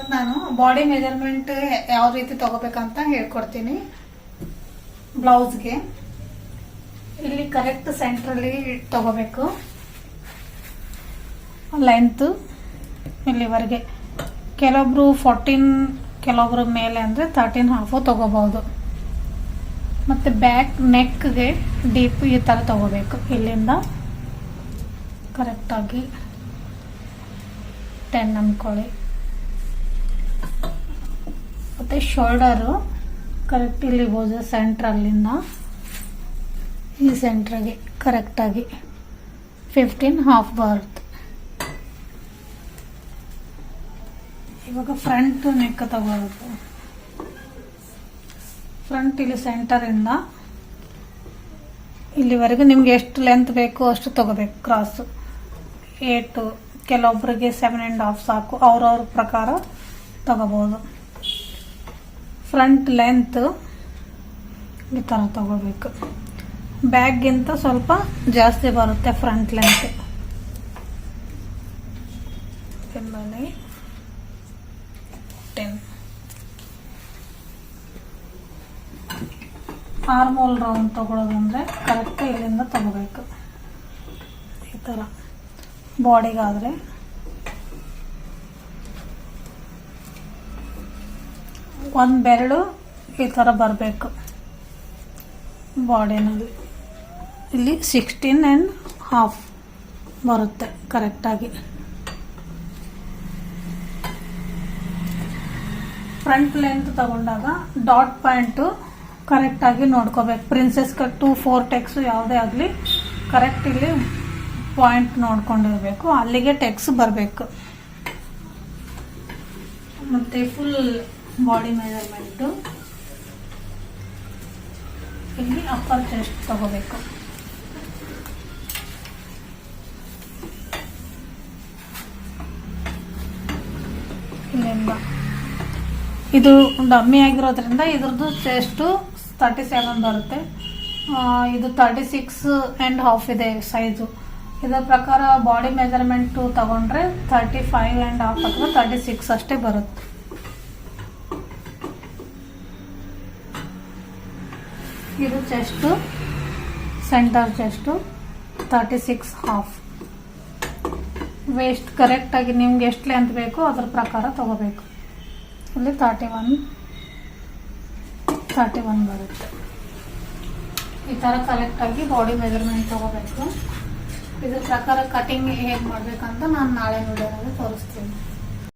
ಇವತ್ತು ನಾನು body measurement ಯಾವ ರೀತಿ ತಗೋಬೇಕಂತ ಹೇಳ್ಕೊಡ್ತೀನಿ. ಬ್ಲೌಸ್ಗೆ ಇಲ್ಲಿ ಕರೆಕ್ಟ್ ಸೆಂಟ್ರಲ್ಲಿ ತಗೋಬೇಕು. ಲೆಂತ್ ಇಲ್ಲಿವರೆಗೆ, ಕೆಲವೊಬ್ರು 14, ಕೆಲವೊಬ್ರು ಮೇಲೆ ಅಂದರೆ 13.5 ತಗೋಬಹುದು. ಮತ್ತು ಬ್ಯಾಕ್ ನೆಕ್ಗೆ ಡೀಪ್ ಈ ಥರ ತಗೋಬೇಕು. ಇಲ್ಲಿಂದ ಕರೆಕ್ಟಾಗಿ 10 ಅಂದ್ಕೊಳ್ಳಿ. ಮತ್ತು ಶೋಲ್ಡರು ಕರೆಕ್ಟ್ ಇಲ್ಲಿ ಬೋದು ಸೆಂಟ್ರಲ್ಲಿಂದ ಈ ಸೆಂಟ್ರಿಗೆ ಕರೆಕ್ಟಾಗಿ 15.5 ಬರುತ್ತೆ. ಇವಾಗ ಫ್ರಂಟ್ ನೆಕ್ ತಗೋಬೇಕು. ಫ್ರಂಟ್ ಇಲ್ಲಿ ಸೆಂಟರಿಂದ ಇಲ್ಲಿವರೆಗೆ ನಿಮ್ಗೆ ಎಷ್ಟು ಲೆಂತ್ ಬೇಕು ಅಷ್ಟು ತಗೋಬೇಕು. ಕ್ರಾಸ್ 8, ಕೆಲವೊಬ್ಬರಿಗೆ 7.5 ಸಾಕು, ಅವ್ರವ್ರ ಪ್ರಕಾರ ತಗೋಬಹುದು. ಫ್ರಂಟ್ ಲೆಂತ್ ಈ ಥರ ತಗೋಬೇಕು. ಬ್ಯಾಗ್ಗಿಂತ ಸ್ವಲ್ಪ ಜಾಸ್ತಿ ಬರುತ್ತೆ ಫ್ರಂಟ್ ಲೆಂತ್. ಆಮೇಲೆ 10 ಆರ್ಮೋಲ್ ರೌಂಡ್ ತಗೊಳ್ಳೋದಂದ್ರೆ ಕರೆಕ್ಟ್ ಇಲ್ಲಿಂದ ತಗೋಬೇಕು. ಈ ಥರ ಬಾಡಿಗಾದರೆ ಒಂದು ಬೆರಳು ಈ ಥರ ಬರಬೇಕು ಬಾಡಿನಲ್ಲಿ. ಇಲ್ಲಿ 16.5 ಬರುತ್ತೆ ಕರೆಕ್ಟಾಗಿ. ಫ್ರಂಟ್ ಲೆಂತ್ ತಗೊಂಡಾಗ ಡಾಟ್ ಪಾಯಿಂಟು ಕರೆಕ್ಟಾಗಿ ನೋಡ್ಕೋಬೇಕು. ಪ್ರಿನ್ಸೆಸ್ ಕಟ್ಟು 4 ಟೆಕ್ಸು ಯಾವುದೇ ಆಗಲಿ ಕರೆಕ್ಟ್ ಇಲ್ಲಿ ಪಾಯಿಂಟ್ ನೋಡ್ಕೊಂಡಿರ್ಬೇಕು, ಅಲ್ಲಿಗೆ ಟೆಕ್ಸ್ ಬರಬೇಕು. ಮತ್ತು ಫುಲ್ ಬಾಡಿ ಮೆಜರ್ಮೆಂಟು ಇಲ್ಲಿ ಅಪ್ಪರ್ ಚೆಸ್ಟ್ ತಗೋಬೇಕು. ಇಲ್ಲಿಂದ ಇದು ಡಮ್ಮಿ ಆಗಿರೋದ್ರಿಂದ ಇದ್ರದ್ದು ಚೆಸ್ಟು 37 ಬರುತ್ತೆ. ಇದು 36.5 ಇದೆ ಸೈಜು. ಇದರ ಪ್ರಕಾರ ಬಾಡಿ ಮೆಜರ್ಮೆಂಟು ತಗೊಂಡ್ರೆ 35.5 ಅಥವಾ 36 ಅಷ್ಟೇ ಬರುತ್ತೆ. ಇದು ಚೆಸ್ಟು, ಸೆಂಟರ್ ಚೆಸ್ಟು 36.5. ವೇಸ್ಟ್ ಕರೆಕ್ಟಾಗಿ ನಿಮ್ಗೆ ಎಷ್ಟು ಲೆಂತ್ ಬೇಕೋ ಅದ್ರ ಪ್ರಕಾರ ತಗೋಬೇಕು. ಇಲ್ಲಿ 31 ಬರುತ್ತೆ. ಈ ಥರ ಕರೆಕ್ಟಾಗಿ ಬಾಡಿ ಮೆಜರ್ಮೆಂಟ್ ತಗೋಬೇಕು. ಇದ್ರ ಪ್ರಕಾರ ಕಟಿಂಗ್ ಹೇಗೆ ಮಾಡಬೇಕಂತ ನಾನು ನಾಳೆ ವಿಡಿಯೋದಲ್ಲಿ ತೋರಿಸ್ತೀನಿ.